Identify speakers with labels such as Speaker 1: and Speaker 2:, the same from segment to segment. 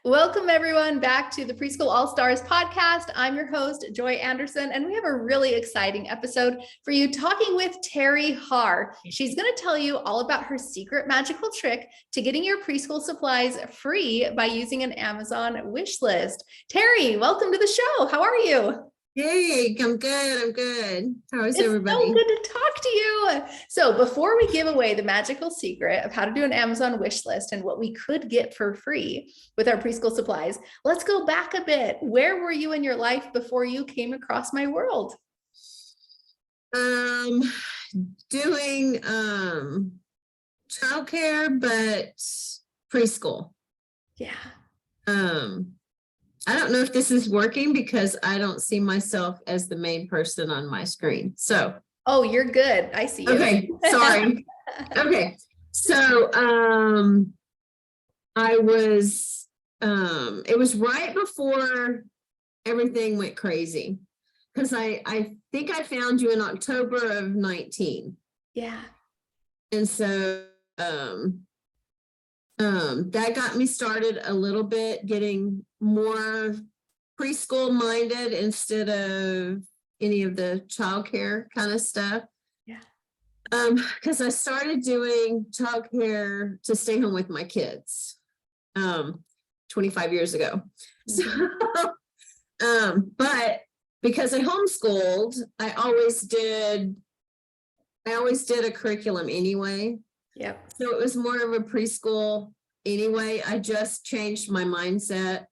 Speaker 1: Welcome, everyone, back to the Preschool All Stars podcast. I'm your host, Joy Anderson, and we have a really exciting episode for you talking with Terri Harr. She's going to tell you all about her secret magical trick to getting your preschool supplies free by using an Amazon wish list. Terri, welcome to the show. How are you?
Speaker 2: Hey, I'm good. How is everybody?
Speaker 1: It's so good to talk to you. So before we give away the magical secret of how to do an Amazon wish list and what we could get for free with our preschool supplies, let's go back a bit. Where were you in your life before you came across my world?
Speaker 2: Doing childcare, but preschool.
Speaker 1: Yeah.
Speaker 2: I don't know if this is working because I don't see myself as the main person on my screen. So.
Speaker 1: Oh, you're good. I see you.
Speaker 2: Okay, sorry. Okay. So, it was right before everything went crazy because I think I found you in October of 19.
Speaker 1: Yeah.
Speaker 2: And so, that got me started a little bit, getting more preschool minded instead of any of the childcare kind of stuff.
Speaker 1: Yeah.
Speaker 2: Because I started doing childcare to stay home with my kids 25 years ago.
Speaker 1: Mm-hmm.
Speaker 2: So, but because I homeschooled, I always did a curriculum anyway.
Speaker 1: Yeah.
Speaker 2: So it was more of a preschool anyway. I just changed my mindset.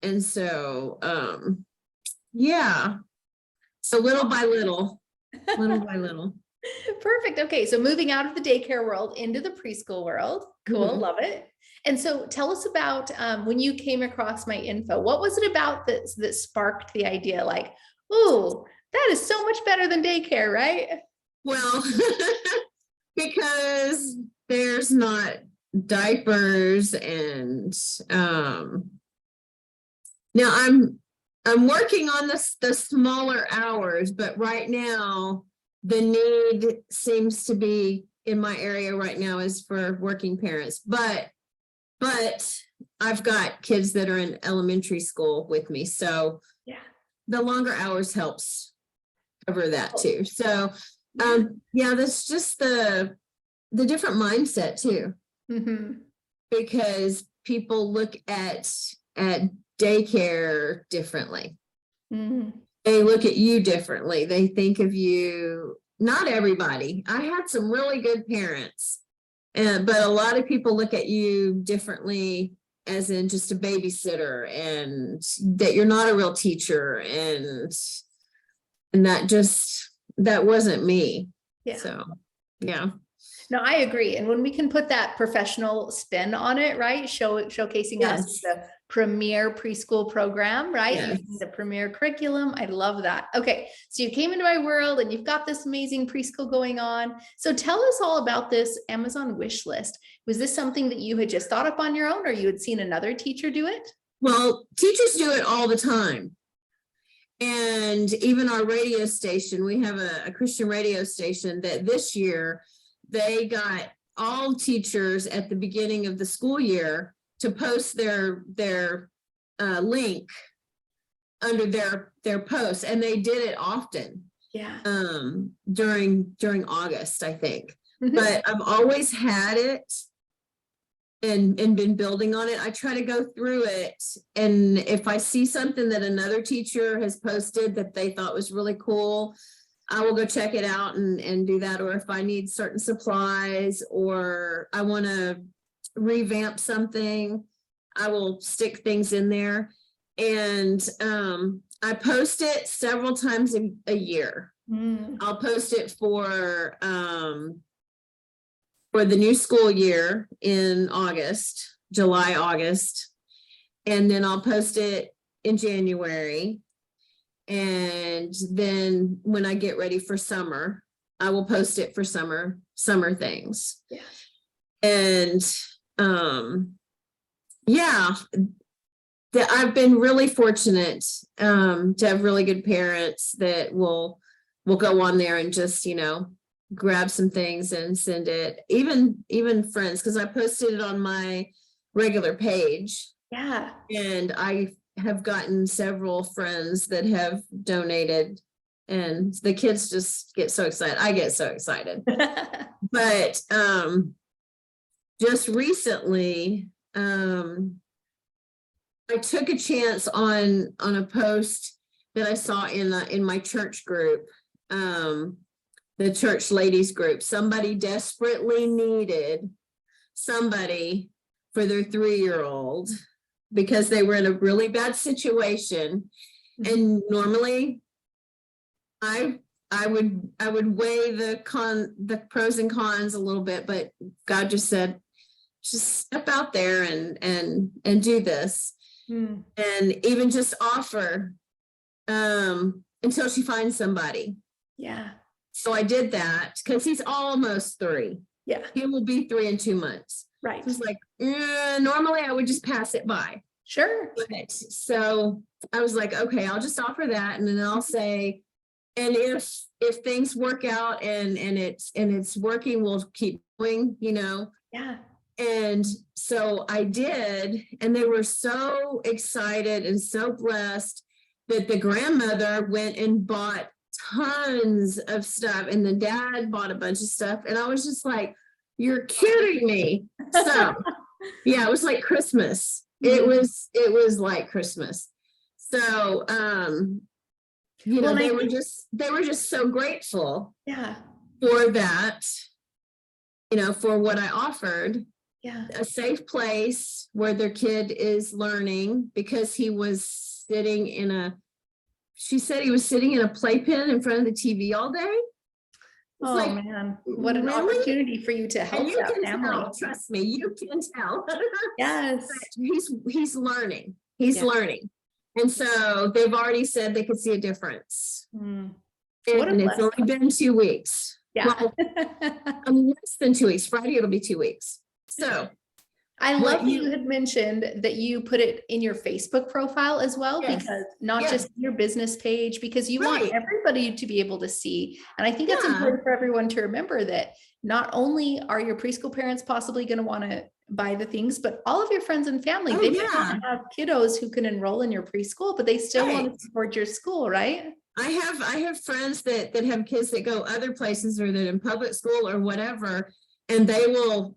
Speaker 2: And so, yeah. So little by little.
Speaker 1: Perfect. Okay. So moving out of the daycare world into the preschool world. Cool.
Speaker 2: Mm-hmm.
Speaker 1: Love it. And so tell us about when you came across my info. What was it about that sparked the idea? Like, oh, that is so much better than daycare, right?
Speaker 2: Well, because there's not diapers and now I'm working on the smaller hours, but right now the need seems to be in my area right now is for working parents, but I've got kids that are in elementary school with me, so
Speaker 1: yeah,
Speaker 2: the longer hours helps cover that too. So yeah, that's just the different mindset too.
Speaker 1: Mm-hmm.
Speaker 2: Because people look at daycare differently.
Speaker 1: Mm-hmm.
Speaker 2: They look at you differently. They think of you, not everybody. I had some really good parents, but a lot of people look at you differently, as in just a babysitter, and that you're not a real teacher, and that wasn't me.
Speaker 1: Yeah.
Speaker 2: So, yeah.
Speaker 1: No, I agree. And when we can put that professional spin on it, right? Showcasing us as the premier preschool program, right?
Speaker 2: Yes.
Speaker 1: The premier curriculum. I love that. Okay. So you came into my world and you've got this amazing preschool going on. So tell us all about this Amazon wish list. Was this something that you had just thought up on your own, or you had seen another teacher do it?
Speaker 2: Well, teachers do it all the time. And even our radio station, we have a Christian radio station that this year they got all teachers at the beginning of the school year to post their link under their posts, and they did it often.
Speaker 1: Yeah.
Speaker 2: During August, I think.
Speaker 1: Mm-hmm.
Speaker 2: But I've always had it and been building on it. I try to go through it, and if I see something that another teacher has posted that they thought was really cool, I will go check it out and do that. Or if I need certain supplies, or I want to revamp something, I will stick things in there. And I post it several times a year.
Speaker 1: Mm.
Speaker 2: I'll post it for the new school year in July, August. And then I'll post it in January. And then when I get ready for summer, I will post it for summer things.
Speaker 1: Yeah.
Speaker 2: And yeah, I've been really fortunate to have really good parents that will go on there and just, grab some things and send it, even friends, because I posted it on my regular page.
Speaker 1: Yeah.
Speaker 2: And I have gotten several friends that have donated, and the kids just get so excited. I get so excited. But just recently, I took a chance on a post that I saw in my church group, the church ladies group. Somebody desperately needed somebody for their 3-year-old because they were in a really bad situation. And normally I would weigh the pros and cons a little bit, but God just said, just step out there and do this. And even just offer until she finds somebody.
Speaker 1: Yeah.
Speaker 2: So I did that because he's almost 3.
Speaker 1: Yeah.
Speaker 2: He will be 3 in 2 months.
Speaker 1: Right.
Speaker 2: So it's like, normally I would just pass it by.
Speaker 1: Sure.
Speaker 2: But, so I was like, okay, I'll just offer that. And then I'll say, and if things work out and it's working, we'll keep going,
Speaker 1: Yeah.
Speaker 2: And so I did, and they were so excited and so blessed that the grandmother went and bought tons of stuff, and the dad bought a bunch of stuff. And I was just like, you're kidding me. So yeah, it was like Christmas. It was like Christmas. So
Speaker 1: Well,
Speaker 2: they were just so grateful
Speaker 1: Yeah.
Speaker 2: for that, for what I offered.
Speaker 1: Yeah.
Speaker 2: A safe place where their kid is learning, because he was sitting she said he was sitting in a playpen in front of the TV all day.
Speaker 1: Oh,
Speaker 2: like,
Speaker 1: man, what an
Speaker 2: really?
Speaker 1: opportunity for you to help
Speaker 2: And you
Speaker 1: that
Speaker 2: can
Speaker 1: family.
Speaker 2: tell, trust me, you can tell.
Speaker 1: Yes.
Speaker 2: He's learning. He's learning. And so they've already said they could see a difference.
Speaker 1: What a
Speaker 2: And it's
Speaker 1: blessing.
Speaker 2: only been 2 weeks.
Speaker 1: Yeah.
Speaker 2: Well, less than 2 weeks. Friday, it'll be 2 weeks. So
Speaker 1: I love that you had mentioned that you put it in your Facebook profile as well, because not just your business page, because you want everybody to be able to see. And I think that's important for everyone to remember, that not only are your preschool parents possibly going to want to buy the things, but all of your friends and family, they might want to have kiddos who can enroll in your preschool, but they still want to support your school, right?
Speaker 2: I have friends that have kids that go other places, or that in public school or whatever, and they will,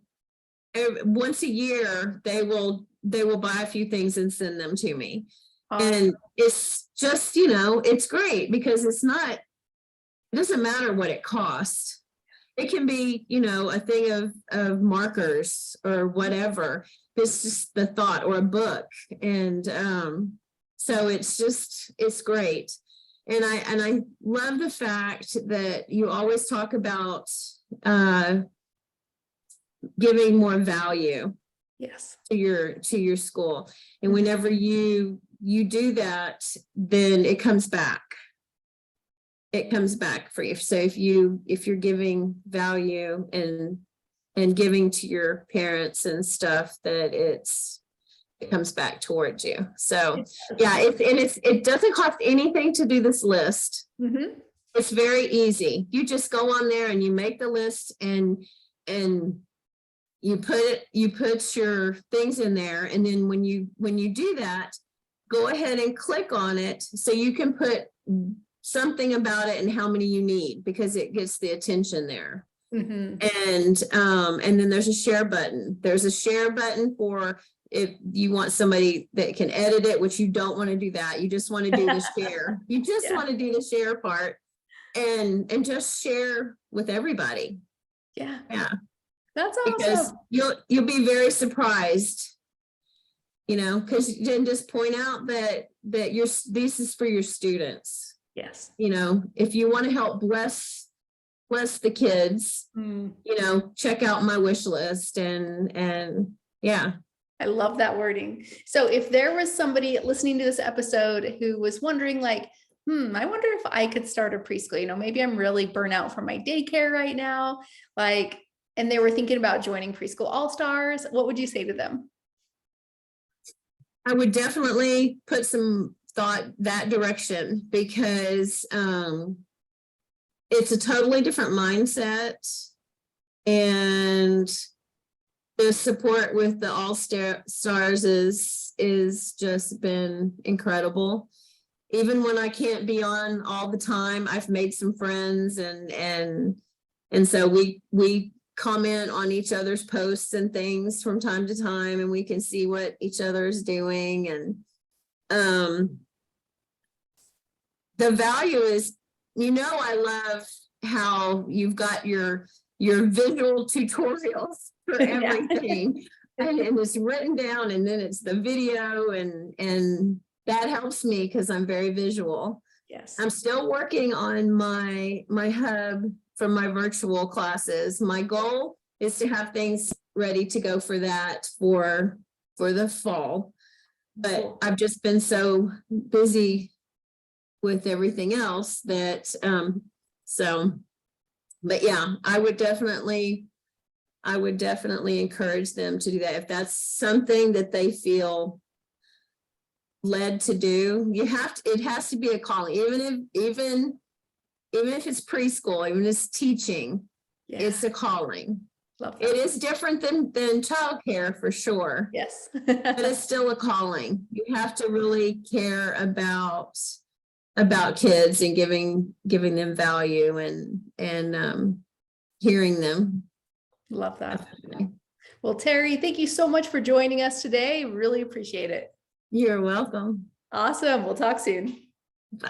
Speaker 2: once a year, they will buy a few things and send them to me. And it's just, it's great, because it doesn't matter what it costs. It can be, a thing of markers or whatever. It's just the thought, or a book. And so it's great. And I love the fact that you always talk about giving more value to your school. And whenever you do that, then it comes back. It comes back for you. So if you're giving value and giving to your parents and stuff, that it comes back towards you. So yeah, it doesn't cost anything to do this list. It's very easy. You just go on there and you make the list, and you put your things in there. And then when you do that, go ahead and click on it, so you can put something about it and how many you need, because it gets the attention there. And then there's a share button. There's a share button for if you want somebody that can edit it, which you don't want to do that. You just want to do the share. You just want to do the share part, and just share with everybody. Yeah.
Speaker 1: That's awesome.
Speaker 2: Because you'll be very surprised, because you didn't just point out that this is for your students.
Speaker 1: Yes.
Speaker 2: If you want to help bless the kids, check out my wish list, and yeah.
Speaker 1: I love that wording. So if there was somebody listening to this episode who was wondering, like, I wonder if I could start a preschool, maybe I'm really burnt out from my daycare right now, and they were thinking about joining Preschool All-Stars, what would you say to them?
Speaker 2: I would definitely put some thought that direction, because it's a totally different mindset, and the support with the All-Stars is is just been incredible. Even when I can't be on all the time, I've made some friends, and so we comment on each other's posts and things from time to time, and we can see what each other is doing. And the value is, I love how you've got your visual tutorials for everything. And it's written down, and then it's the video, and that helps me because I'm very visual.
Speaker 1: Yes.
Speaker 2: I'm still working on my hub from my virtual classes. My goal is to have things ready to go for that for the fall. But
Speaker 1: Cool.
Speaker 2: I've just been so busy with everything else that but yeah, I would definitely encourage them to do that. If that's something that they feel led to do, it has to be a calling, even if it's preschool, even if it's teaching, it's a calling.
Speaker 1: Love that.
Speaker 2: It is different than childcare for sure.
Speaker 1: Yes.
Speaker 2: But it's still a calling. You have to really care about kids and giving them value and hearing them.
Speaker 1: Love that. Well, Terri, thank you so much for joining us today. Really appreciate it.
Speaker 2: You're welcome.
Speaker 1: Awesome. We'll talk soon.
Speaker 2: Bye.